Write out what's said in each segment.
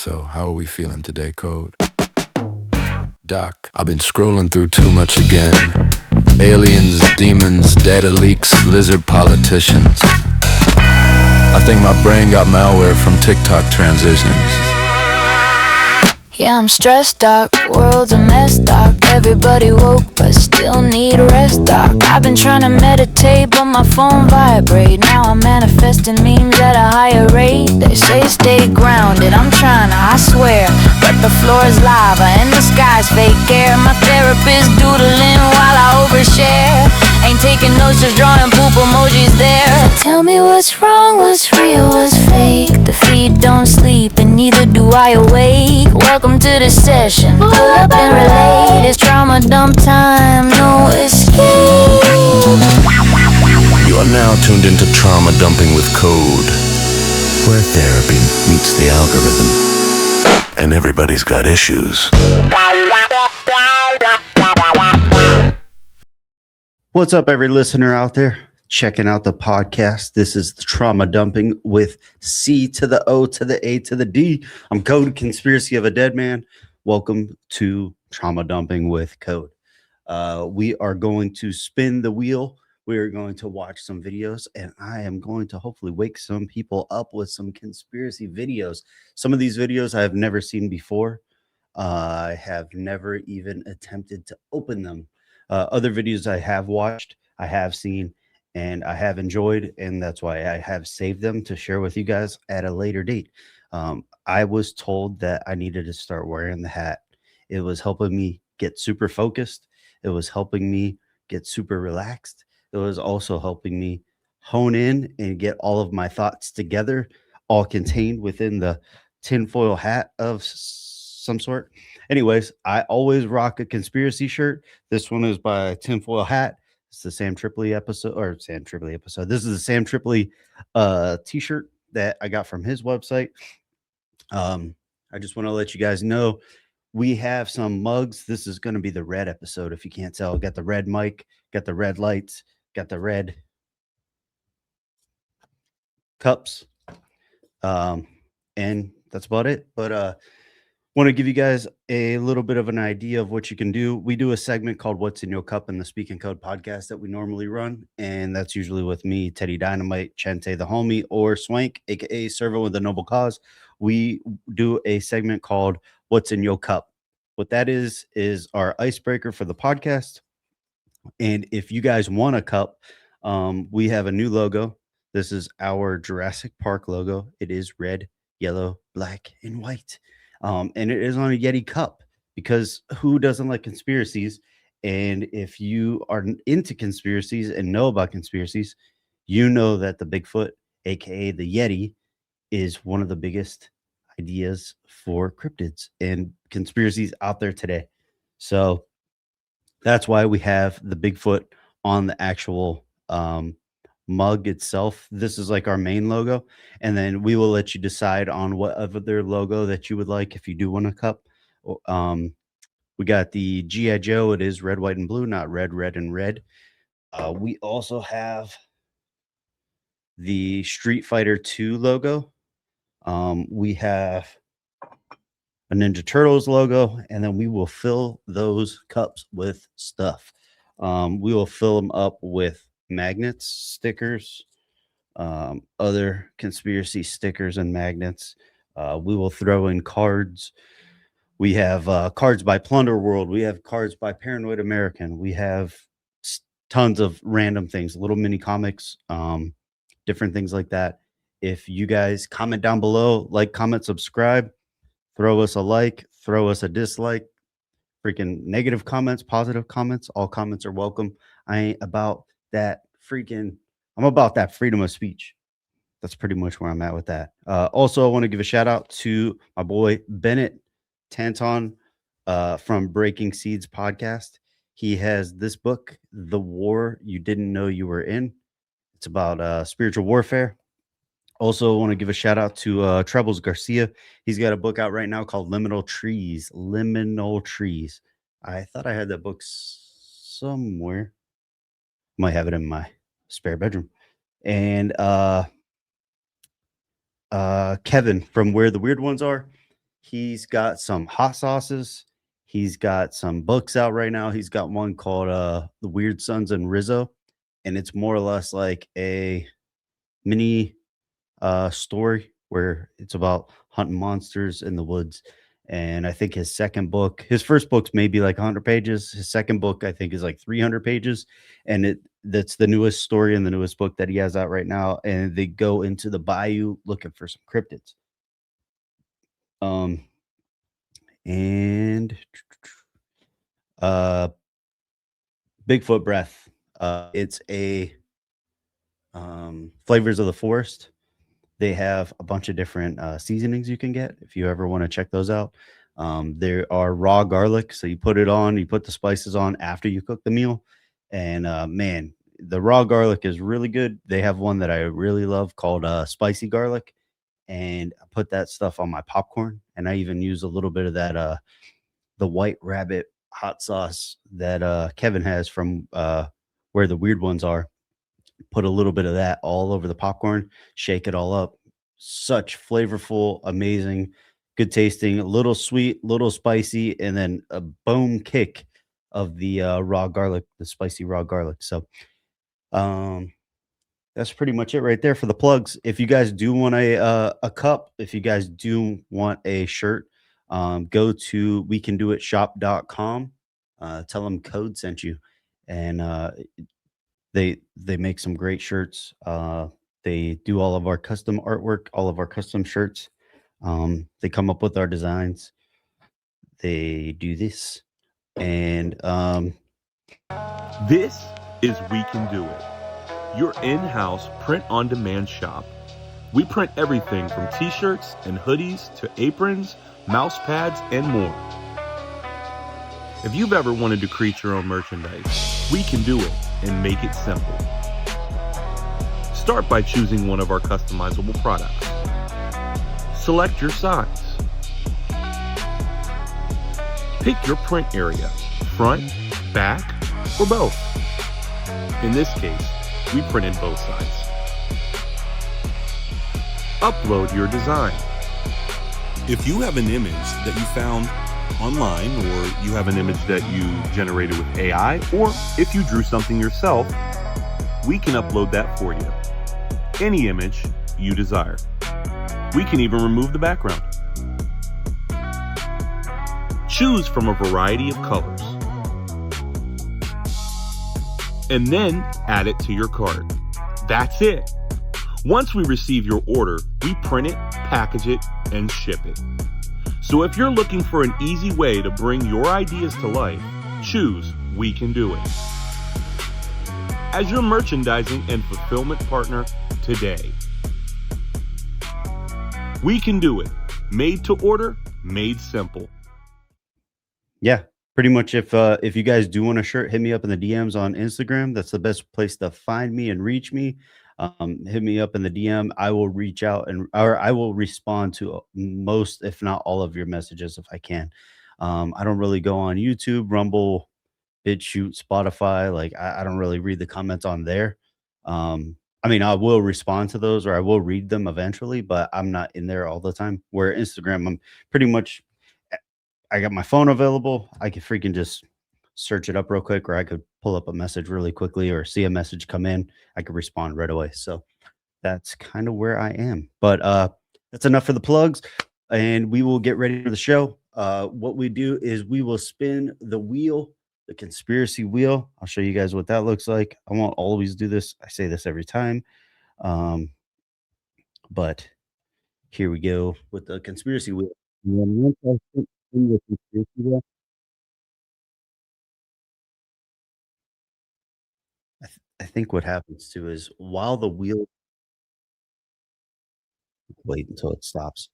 So how are we feeling today, Code? Doc, I've been scrolling through too much again. Aliens, demons, data leaks, lizard politicians. I think my brain got malware from TikTok transitions. Yeah, I'm stressed, doc. World's a mess, doc. Everybody woke, but still need rest, doc. I've been trying to meditate, but my phone vibrate. Now I'm manifesting memes at a higher rate. They say stay grounded, I'm trying to, I swear. But the floor is lava and the sky's fake air. My therapist doodling while I overshare. Ain't taking notes, just drawing poop emojis there. So tell me what's wrong, what's real, what's fake. The feet don't sleep and neither do I awake. Welcome to the session, pull up and relate. It's trauma dump time, no escape. You are now tuned into Trauma Dumping with Code, where therapy meets the algorithm. And everybody's got issues. What's up, every listener out there checking out the podcast? This is the Trauma Dumping with C to the O to the A to the D. I'm Code, Conspiracy of a Dead Man. Welcome to Trauma Dumping with Code. We are going to spin the wheel. We are going to watch some videos, and I am going to hopefully wake some people up with some conspiracy videos. Some of these videos I have never seen before. I have never even attempted to open them. Other videos I have watched, I have seen, and I have enjoyed, and that's why I have saved them to share with you guys at a later date. I was told that I needed to start wearing the hat. It was helping me get super focused. It was helping me get super relaxed. It was also helping me hone in and get all of my thoughts together, all contained within the tinfoil hat of some sort. Anyways, I always rock a conspiracy shirt. This one is by Tinfoil Hat. It's the Sam Tripoli episode, or Sam Tripoli episode. This is the Sam Tripoli t-shirt that I got from his website. I just want to let you guys know we have some mugs. This is going to be the red episode. If you can't tell, got the red mic, got the red lights, got the red cups. And that's about it. But want to give you guys a little bit of an idea of what you can do. We do a segment called What's in Your Cup in the Speak and Code podcast that we normally run. And that's usually with me, Teddy Dynamite, Chente the Homie, or Swank, aka Servo with a Noble Cause. We do a segment called What's in Your Cup. What that is our icebreaker for the podcast. And if you guys want a cup, we have a new logo. This is our Jurassic Park logo. It is red, yellow, black, and white. And it is on a Yeti cup, because who doesn't like conspiracies? And if you are into conspiracies and know about conspiracies, you know that the Bigfoot, aka the Yeti, is one of the biggest ideas for cryptids and conspiracies out there today. So that's why we have the Bigfoot on the actual mug itself. This is like our main logo, and then we will let you decide on what other logo that you would like if you do want a cup. We got the GI Joe. It is red, white, and blue, not red, red, and red. We also have the Street Fighter 2 logo. We have a Ninja Turtles logo, and then we will fill those cups with stuff. We will fill them up with magnets, stickers, other conspiracy stickers and magnets. We will throw in cards. We have cards by Plunder World. We have cards by Paranoid American. We have tons of random things, little mini comics, different things like that. If you guys comment down below, like, comment, subscribe, throw us a like, throw us a dislike, freaking negative comments, positive comments, all comments are welcome. I ain't about that I'm about that freedom of speech. That's pretty much where I'm at with that. Also, I want to give a shout out to my boy Bennett, Tanton, from Breaking Seeds podcast. He has this book, The War You Didn't Know You Were In. It's about spiritual warfare. Also, I want to give a shout out to Trebles, Garcia. He's got a book out right now called Liminal Trees. Liminal Trees. I thought I had that book somewhere. Might have it in my spare bedroom. And Kevin from Where the Weird Ones Are, He's got some hot sauces. He's got some books out right now. He's got one called The Weirdson and Rizzo, and it's more or less like a mini story where it's about hunting monsters in the woods. And I think his first book's maybe like 100 pages. His second book, I think, is like 300 pages. And that's the newest story and the newest book that he has out right now. And they go into the bayou looking for some cryptids. Um, and uh, Bigfoot Breath. It's a flavors of the forest. They have a bunch of different seasonings you can get if you ever want to check those out. There are raw garlic, so you put it on, you put the spices on after you cook the meal, and man, the raw garlic is really good. They have one that I really love called spicy garlic, and I put that stuff on my popcorn, and I even use a little bit of that the white rabbit hot sauce that Kevin has from where the weird ones are. Put a little bit of that all over the popcorn, shake it all up. Such flavorful, amazing, good tasting, a little sweet, little spicy, and then a boom kick of the raw garlic, the spicy raw garlic. So, um, that's pretty much it right there for the plugs. If you guys do want a cup, if you guys do want a shirt, go to wecandoitshop.com. Tell them Code sent you, and they make some great shirts. They do all of our custom artwork, all of our custom shirts. They come up with our designs. They do this, and This is We Can Do It, your in-house print-on-demand shop. We print everything from t-shirts and hoodies to aprons, mouse pads, and more. If you've ever wanted to create your own merchandise, we can do it and make it simple. Start by choosing one of our customizable products. Select your size. Pick your print area, front, back, or both. In this case, we printed both sides. Upload your design. If you have an image that you found online, or you have an image that you generated with AI, or if you drew something yourself, we can upload that for you. Any image you desire. We can even remove the background. Choose from a variety of colors. And then add it to your cart. That's it. Once we receive your order, we print it, package it, and ship it. So if you're looking for an easy way to bring your ideas to life, choose We Can Do It as your merchandising and fulfillment partner today. We Can Do It. Made to order, made simple. yeah, pretty much. If you guys do want a shirt, hit me up in the DMs on Instagram. That's the best place to find me and reach me. Hit me up in the DM. I will reach out or I will respond to most, if not all, of your messages if I can. I don't really go on YouTube, Rumble, BitChute, Spotify. Like I don't really read the comments on there. I mean, I will respond to those or I will read them eventually, but I'm not in there all the time. Where Instagram, I'm pretty much, I got my phone available. I could freaking just search it up real quick, or I could pull up a message really quickly or see a message come in. I could respond right away. So that's kind of where I am. But that's enough for the plugs, and we will get ready for the show. What we do is we will spin the wheel, the conspiracy wheel. I'll show you guys what that looks like. I won't always do this. I say this every time. But here we go with the conspiracy wheel. And then once I spin the conspiracy wheel, I think what happens too is while the wheel, wait until it stops.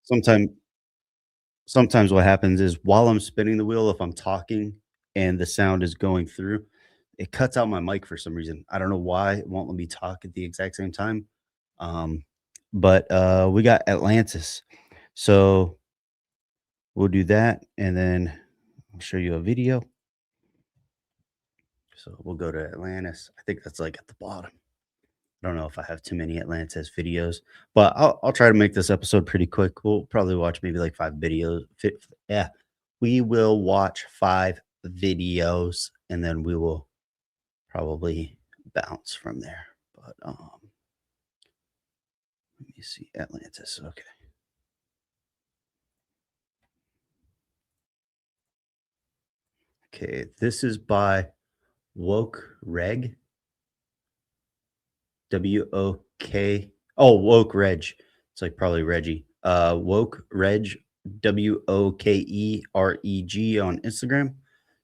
Sometimes sometimes what happens is while I'm spinning the wheel, if I'm talking and the sound is going through, it cuts out my mic for some reason. I don't know why. It won't let me talk at the exact same time. Um, but we got Atlantis. So we'll do that and then I'll show you a video. So we'll go to Atlantis. I think that's like at the bottom. I don't know if I have too many Atlantis videos, but I'll try to make this episode pretty quick. We'll probably watch maybe like 5 videos. Yeah, we will watch 5 videos and then we will probably bounce from there. But let me see Atlantis. Okay. Okay, this is by Woke Reg. W-O-K. Oh, Woke Reg. It's like probably Reggie. Woke Reg. W-O-K-E-R-E-G on Instagram.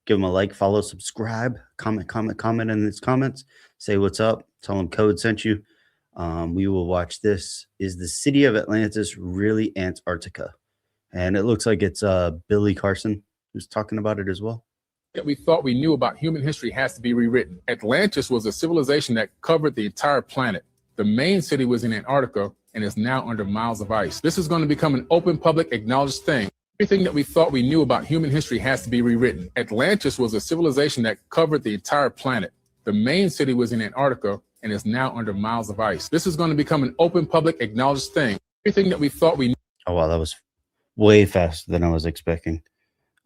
Give him a like, follow, subscribe, comment in his comments. Say what's up. Tell him COAD sent you. We will watch this. Is the city of Atlantis really Antarctica? And it looks like it's Billy Carson who's talking about it as well. That we thought we knew about human history has to be rewritten. Atlantis was a civilization that covered the entire planet. The main city was in Antarctica and is now under miles of ice. This is going to become an open, public, acknowledged thing. Everything that we thought we knew about human history has to be rewritten. Atlantis was a civilization that covered the entire planet. The main city was in Antarctica and is now under miles of ice. This is going to become an open, public, acknowledged thing. Everything that we thought we knew. Oh, wow, that was way faster than I was expecting.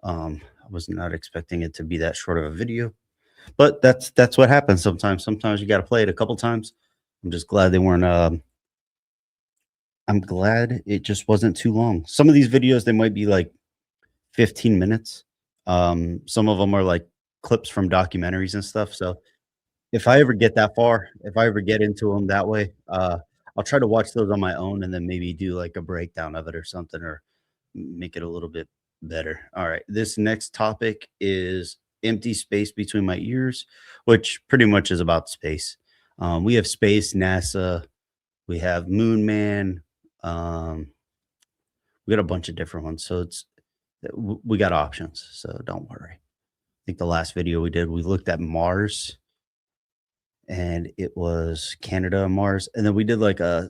I was not expecting it to be that short of a video, but that's what happens sometimes. Sometimes you got to play it a couple times. I'm just glad they weren't. I'm glad it just wasn't too long. Some of these videos, they might be like 15 minutes. Some of them are like clips from documentaries and stuff. So if I ever get that far, if I ever get into them that way, I'll try to watch those on my own and then maybe do like a breakdown of it or something, or make it a little bit better. All right. This next topic is empty space between my ears, which pretty much is about space. We have space, NASA, we have Moon Man. We got a bunch of different ones. So we got options. So don't worry. I think the last video we did, we looked at Mars, and it was Canada and Mars. And then we did like a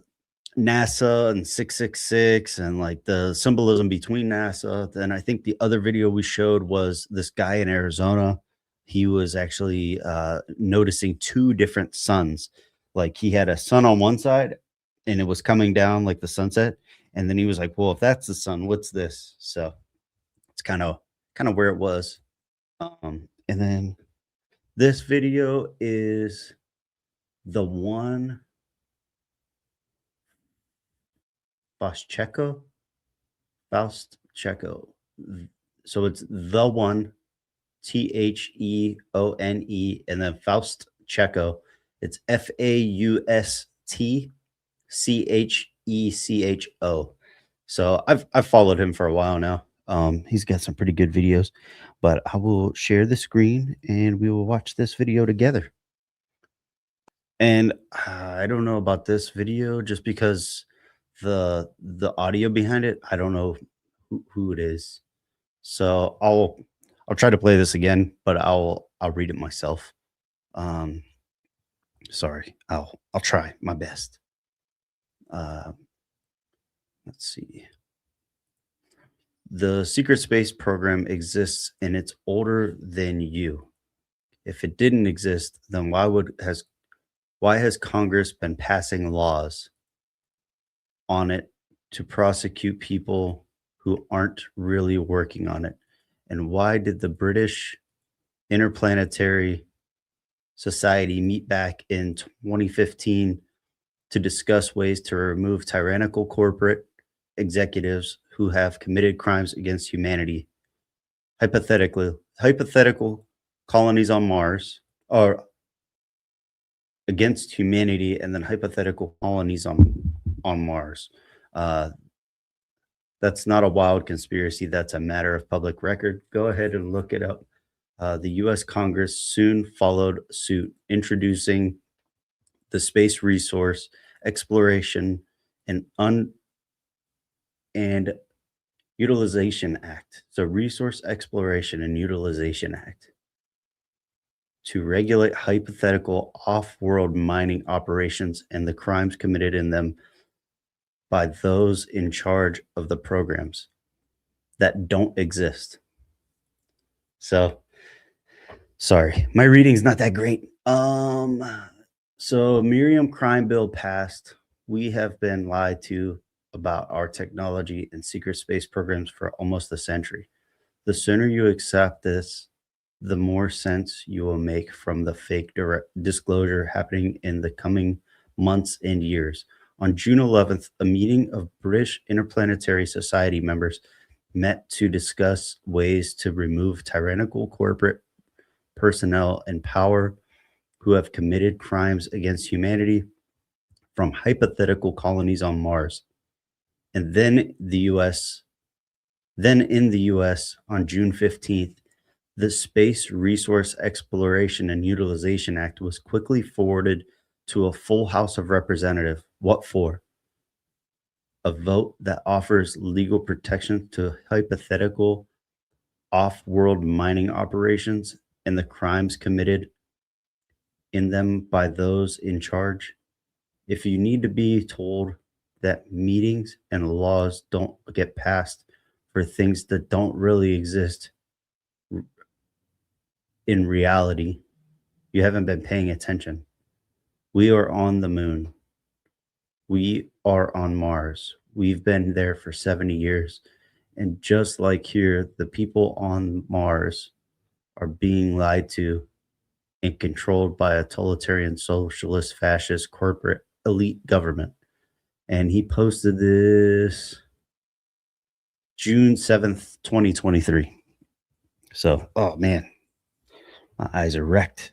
NASA and 666 and like the symbolism between NASA. Then I think the other video we showed was this guy in Arizona. He was actually noticing 2 different suns. Like he had a sun on one side and it was coming down like the sunset. And then he was like, well, if that's the sun, what's this? So it's kind of where it was. And then this video is the one Faust Checo. So it's the one, Theone, and then Faust Checo. It's FAUSTCHECHO. So I've followed him for a while now. He's got some pretty good videos, but I will share the screen and we will watch this video together. And I don't know about this video just because the audio behind it, I don't know who it is. So I'll try to play this again, but I'll read it myself. Sorry, I'll try my best. Let's see. The secret space program exists and it's older than you. If it didn't exist, then why has Congress been passing laws on it to prosecute people who aren't really working on it? And why did the British Interplanetary Society meet back in 2015 to discuss ways to remove tyrannical corporate executives who have committed crimes against humanity? Hypothetical colonies on Mars, or against humanity, and then hypothetical colonies on Mars. That's not a wild conspiracy. That's a matter of public record. Go ahead and look it up. The U.S. Congress soon followed suit, introducing the Space Resource Exploration and Utilization Act. So Resource Exploration and Utilization Act to regulate hypothetical off-world mining operations and the crimes committed in them by those in charge of the programs that don't exist. So, sorry, my reading's not that great. So Miriam crime bill passed. We have been lied to about our technology and secret space programs for almost a century. The sooner you accept this, the more sense you will make from the fake direct disclosure happening in the coming months and years. On June 11th, a meeting of British Interplanetary Society members met to discuss ways to remove tyrannical corporate personnel and power who have committed crimes against humanity from hypothetical colonies on Mars. And then in the US on June 15th, the Space Resource Exploration and Utilization Act was quickly forwarded to a full House of Representatives. What for? A vote that offers legal protection to hypothetical off-world mining operations and the crimes committed in them by those in charge. If you need to be told that meetings and laws don't get passed for things that don't really exist in reality, you haven't been paying attention. We are on the moon. We are on Mars. We've been there for 70 years. And just like here, the people on Mars are being lied to and controlled by a totalitarian, socialist, fascist, corporate elite government. And he posted this June 7th, 2023. So, oh man, my eyes are wrecked.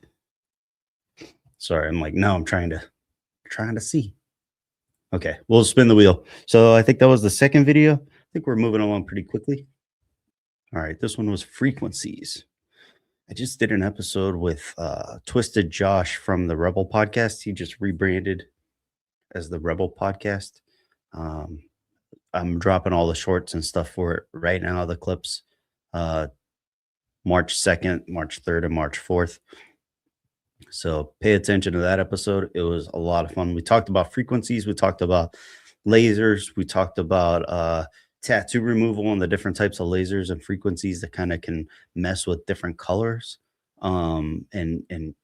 Sorry, I'm like, no, I'm trying to see. Okay, we'll spin the wheel. So I think that was the second video. I think we're moving along pretty quickly. All right, this one was frequencies. I just did an episode with Twisted Josh from the Rebel podcast. He just rebranded as the Rebel podcast. I'm dropping all the shorts and stuff for it right now, the clips. March 2nd, March 3rd, and March 4th. So pay attention to that episode. It was a lot of fun. We talked about frequencies. We talked about lasers. We talked about tattoo removal and the different types of lasers and frequencies that kind of can mess with different colors. And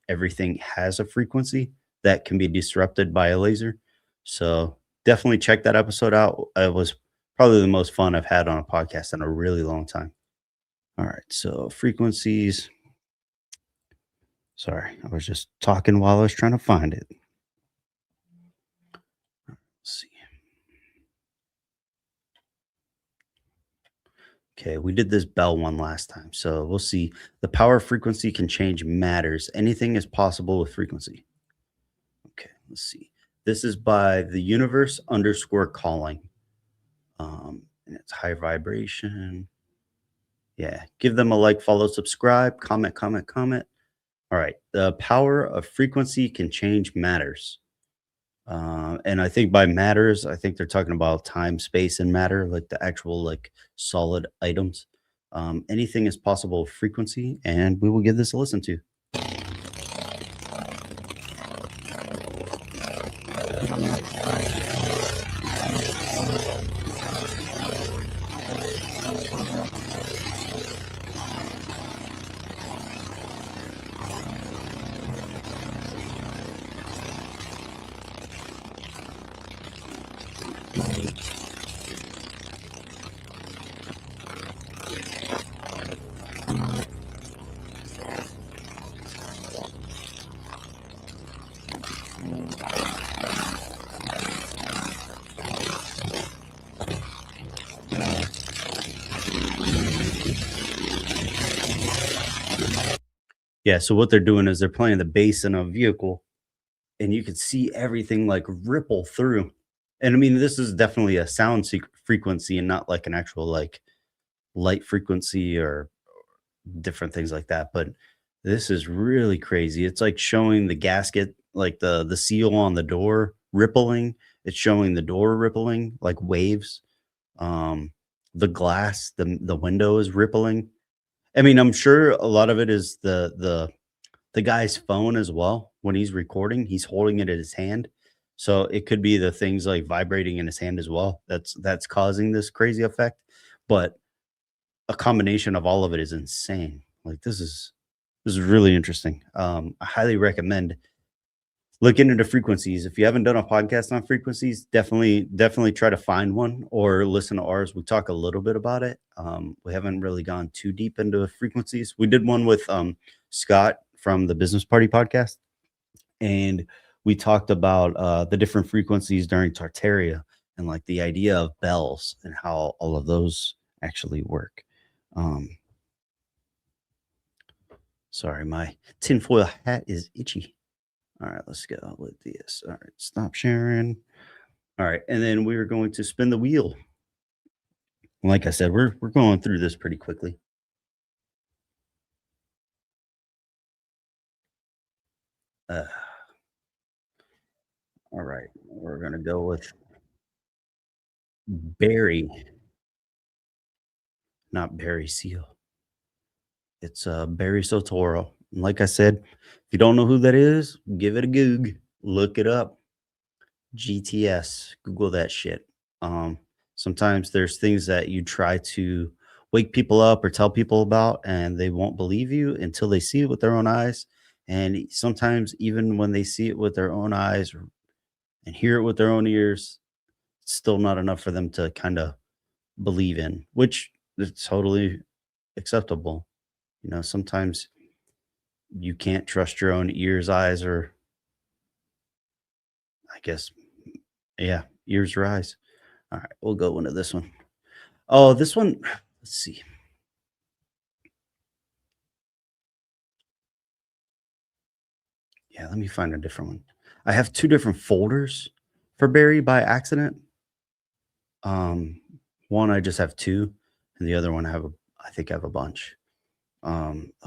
everything has a frequency that can be disrupted by a laser. So definitely check that episode out. It was probably the most fun I've had on a podcast in a really long time. All right, so frequencies. Sorry, I was just talking while I was trying to find it. Let's see. Okay, we did this bell one last time, so we'll see. The power frequency can change matters. Anything is possible with frequency. Okay, let's see. This is by the universe _ calling. And it's high vibration. Yeah, give them a like, follow, subscribe, comment. All right, the power of frequency can change matters. And I think by matters, I think they're talking about time, space, and matter, like the actual like solid items. Anything is possible with frequency, and we will give this a listen to. Yeah, so what they're doing is they're playing the bass in a vehicle, and you can see everything like ripple through. And I mean, this is definitely a sound frequency and not like an actual like light frequency or different things like that. But this is really crazy. It's like showing the gasket, like the seal on the door rippling. It's showing the door rippling like waves. The glass, the window is rippling. I mean, I'm sure a lot of it is the guy's phone as well. When he's recording, he's holding it in his hand. So it could be the things like vibrating in his hand as well. That's causing this crazy effect. But a combination of all of it is insane. Like this is really interesting. I highly recommend look into frequencies. If you haven't done a podcast on frequencies, definitely try to find one or listen to ours. We talk a little bit about it. We haven't really gone too deep into frequencies. We did one with Scott from the Business Party podcast, and we talked about the different frequencies during Tartaria and like the idea of bells and how all of those actually work. Sorry, my tinfoil hat is itchy. All right, let's go with this. All right, stop sharing. All right, and then we're going to spin the wheel. Like I said, we're going through this pretty quickly. All right, we're gonna go with Barry, not Barry Seal. It's Barry Sotoro. And like I said, if you don't know who that is, give it a goog. Look it up. GTS. Google that shit. Sometimes there's things that you try to wake people up or tell people about, and they won't believe you until they see it with their own eyes. And sometimes, even when they see it with their own eyes and hear it with their own ears, it's still not enough for them to kind of believe in, which is totally acceptable. You know, sometimes you can't trust your own ears, eyes, or I guess, yeah, ears or eyes. All right, we'll go into this one. Oh, this one, let's see. Yeah, let me find a different one. I have two different folders for Barry by accident. One I just have two, and the other one I think I have a bunch.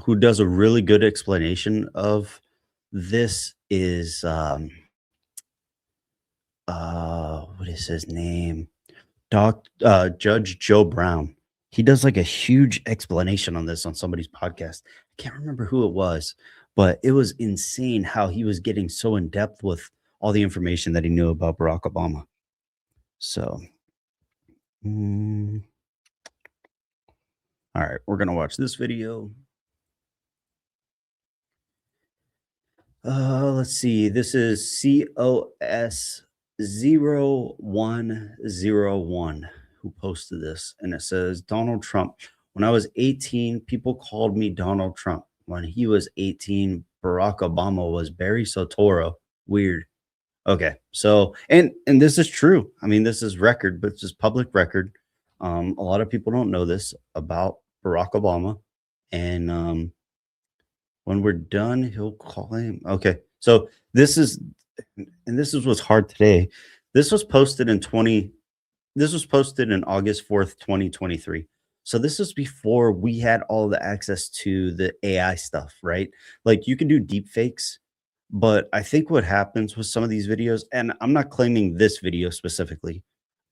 Who does a really good explanation of this is what is his name? Judge Joe Brown. He does like a huge explanation on this on somebody's podcast. I can't remember who it was, but it was insane how he was getting so in depth with all the information that he knew about Barack Obama. So, all right, we're gonna watch this video. Let's see. This is COS 0101 who posted this, and it says Donald Trump. When I was 18, people called me Donald Trump. When he was 18, Barack Obama was Barry Sotoro. Weird. Okay, so and this is true. I mean, this is record, but it's just public record. A lot of people don't know this about Barack Obama, and when we're done, he'll call him. Okay, so this is what's hard today. This was posted in August 4th, 2023. So this is before we had all the access to the AI stuff, right? Like you can do deep fakes, but I think what happens with some of these videos, and I'm not claiming this video specifically,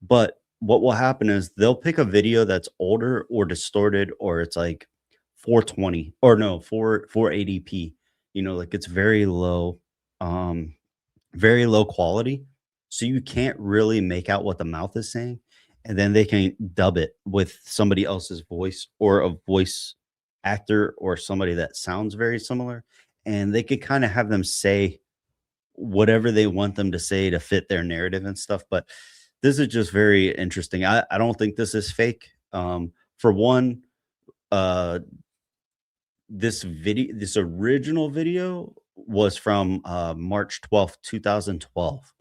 but what will happen is they'll pick a video that's older or distorted, or it's like 420 or no, 480p, you know, like it's very low quality. So you can't really make out what the mouth is saying. And then they can dub it with somebody else's voice or a voice actor or somebody that sounds very similar. And they could kind of have them say whatever they want them to say to fit their narrative and stuff. But this is just very interesting. I don't think this is fake. For one, this original video was from March 12th, 2012.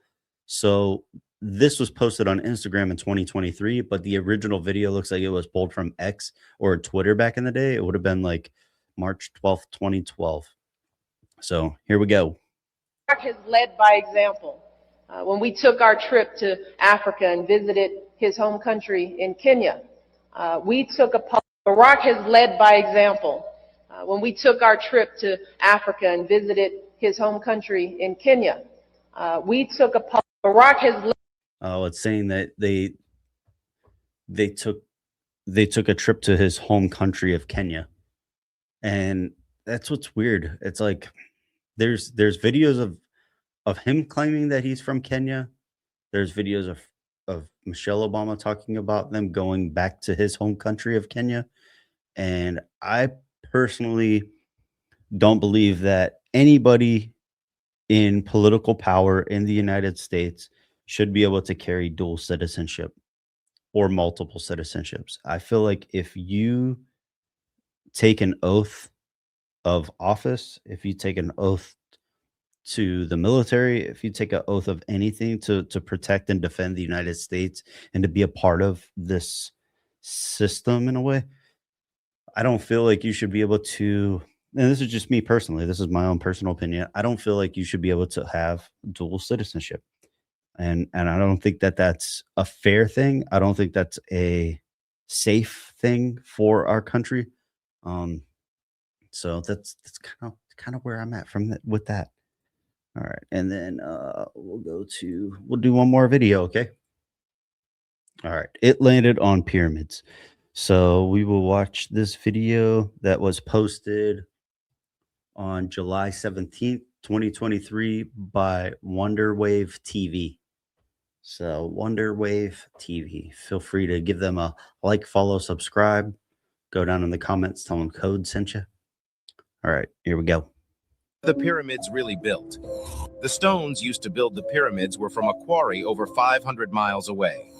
So this was posted on Instagram in 2023, but the original video looks like it was pulled from X or Twitter back in the day. It would have been like March 12th, 2012. So here we go. Has led by example. When we took our trip to Africa and visited his home country in Kenya, Barack has led by example. When we took our trip to Africa and visited his home country in Kenya, Barack has led. Oh, it's saying that they took a trip to his home country of Kenya, and that's what's weird. It's like there's videos of him claiming that he's from Kenya. There's videos of Michelle Obama talking about them going back to his home country of Kenya, and I personally don't believe that anybody in political power in the United States should be able to carry dual citizenship or multiple citizenships. I feel like if you take an oath of office, if you take an oath to the military, if you take an oath of anything to protect and defend the United States and to be a part of this system in a way, I don't feel like you should be able to, and this is just me personally, this is my own personal opinion. I don't feel like you should be able to have dual citizenship. And I don't think that that's a fair thing. I don't think that's a safe thing for our country. Um, so that's kind of where I'm at from with that. All right, and then we'll do one more video, okay? All right, it landed on pyramids. So we will watch this video that was posted on July 17th, 2023 by Wonderwave TV. So Wonderwave TV. Feel free to give them a like, follow, subscribe. Go down in the comments, tell them COAD sent you. All right, here we go. The pyramids really built. The stones used to build the pyramids were from a quarry over 500 miles away.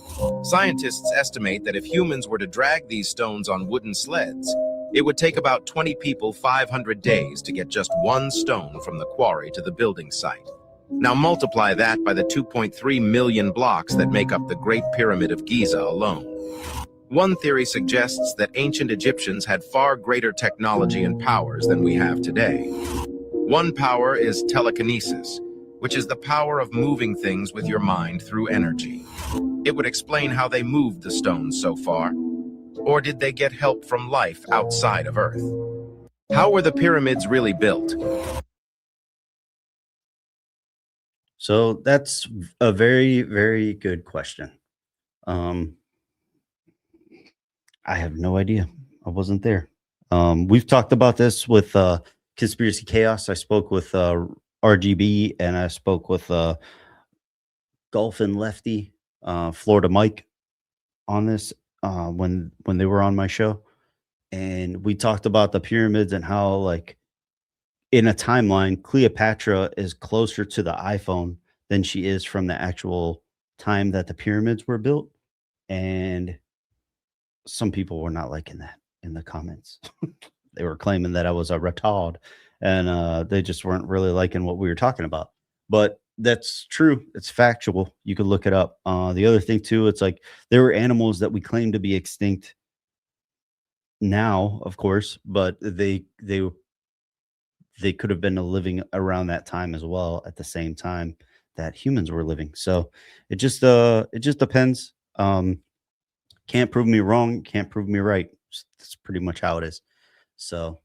Scientists estimate that if humans were to drag these stones on wooden sleds, it would take about 20 people 500 days to get just one stone from the quarry to the building site. Now multiply that by the 2.3 million blocks that make up the Great Pyramid of Giza alone. One theory suggests that ancient Egyptians had far greater technology and powers than we have today. One power is telekinesis, which is the power of moving things with your mind through energy. It would explain how they moved the stones so far. Or did they get help from life outside of Earth? How were the pyramids really built? So that's a very, very good question. I have no idea. I wasn't there. We've talked about this with Conspiracy Chaos. I spoke with RGB, and I spoke with Golf and Lefty, Florida Mike, on this when they were on my show, and we talked about the pyramids and how, like, in a timeline, Cleopatra is closer to the iPhone than she is from the actual time that the pyramids were built, and some people were not liking that in the comments. They were claiming that I was a retard, and they just weren't really liking what we were talking about. But that's true. It's factual. You could look it up. The other thing too, it's like there were animals that we claim to be extinct now, of course, but they could have been living around that time as well, at the same time that humans were living. So it just depends. Can't prove me wrong, can't prove me right. That's pretty much how it is. So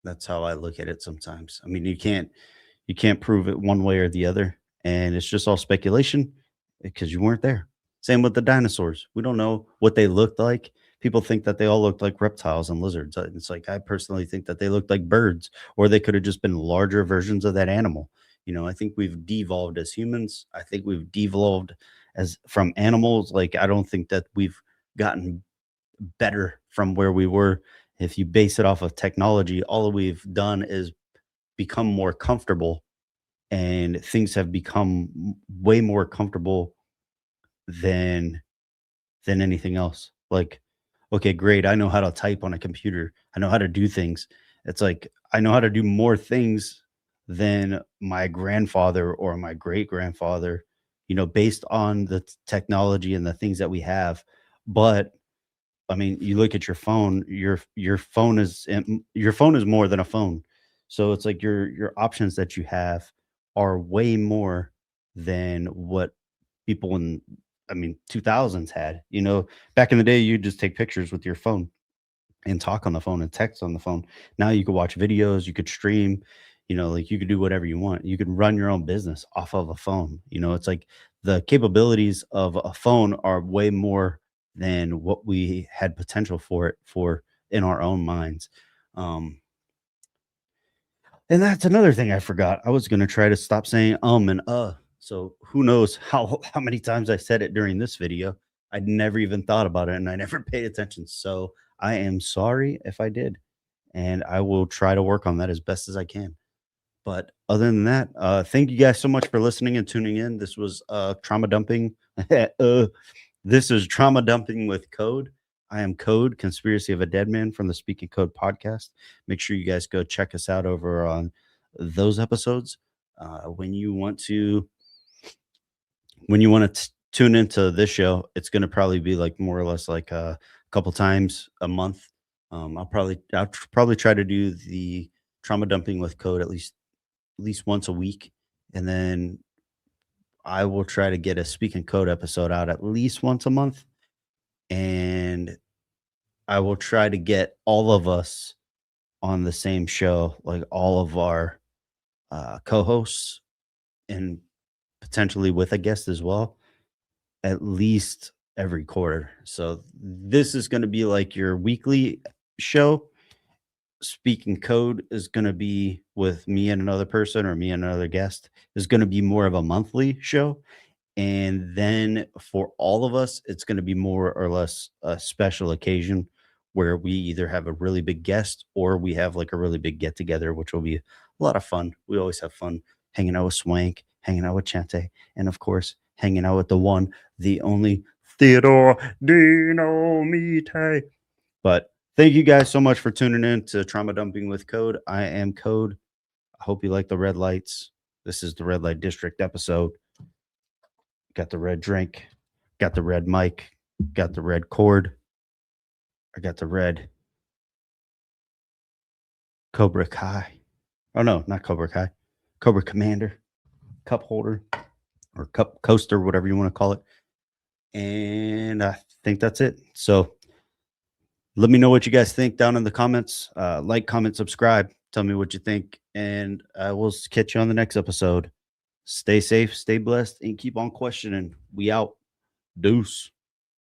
that's how I look at it sometimes. I mean, you can't prove it one way or the other, and it's just all speculation because you weren't there. Same with the dinosaurs. We don't know what they looked like. People think that they all looked like reptiles and lizards. It's like, I personally think that they looked like birds, or they could have just been larger versions of that animal. You know, I think we've devolved as humans. I think we've devolved as from animals. Like, I don't think that we've gotten better from where we were. If you base it off of technology, all we've done is become more comfortable, and things have become way more comfortable than anything else. Like, okay, great, I know how to type on a computer, I know how to do things. It's like I know how to do more things than my grandfather or my great grandfather, you know, based on the technology and the things that we have. But I mean, you look at your phone, your phone is more than a phone. So it's like your options that you have are way more than what people in, I mean, 2000s had. You know, back in the day, you just take pictures with your phone and talk on the phone and text on the phone. Now you could watch videos, you could stream, you know, like you could do whatever you want. You could run your own business off of a phone. You know, it's like the capabilities of a phone are way more than what we had potential for it for in our own minds. And that's another thing I forgot. I was going to try to stop saying and so who knows how many times I said it during this video. I'd never even thought about it, and I never paid attention. So I am sorry if I did, and I will try to work on that as best as I can. But other than that, thank you guys so much for listening and tuning in. This was trauma dumping. This is trauma dumping with Code. I am Code, Conspiracy of a Dead Man from the Speaking Code podcast. Make sure you guys go check us out over on those episodes. When you want to tune into this show, it's going to probably be like more or less like a couple times a month. I'll probably try to do the trauma dumping with Code at least once a week, and then I will try to get a Speaking Code episode out at least once a month, and I will try to get all of us on the same show, like all of our co-hosts, and potentially with a guest as well, at least every quarter. So this is going to be like your weekly show. Speaking Code is going to be with me and another person, or me and another guest. Is going to be more of a monthly show. And then for all of us, it's going to be more or less a special occasion where we either have a really big guest or we have like a really big get together, which will be a lot of fun. We always have fun hanging out with Swank, hanging out with Chante, and of course, hanging out with the one, the only Theodore Dinomite. But thank you guys so much for tuning in to Trauma Dumping with Code. I am Code. I hope you like the red lights. This is the Red Light District episode. Got the red drink, got the red mic, got the red cord. I got the red Cobra Kai. Oh, no, not Cobra Kai. Cobra Commander, cup holder, or cup coaster, whatever you want to call it. And I think that's it. So let me know what you guys think down in the comments. Like, comment, subscribe. Tell me what you think. And I will catch you on the next episode. Stay safe, stay blessed, and keep on questioning. We out. Deuce.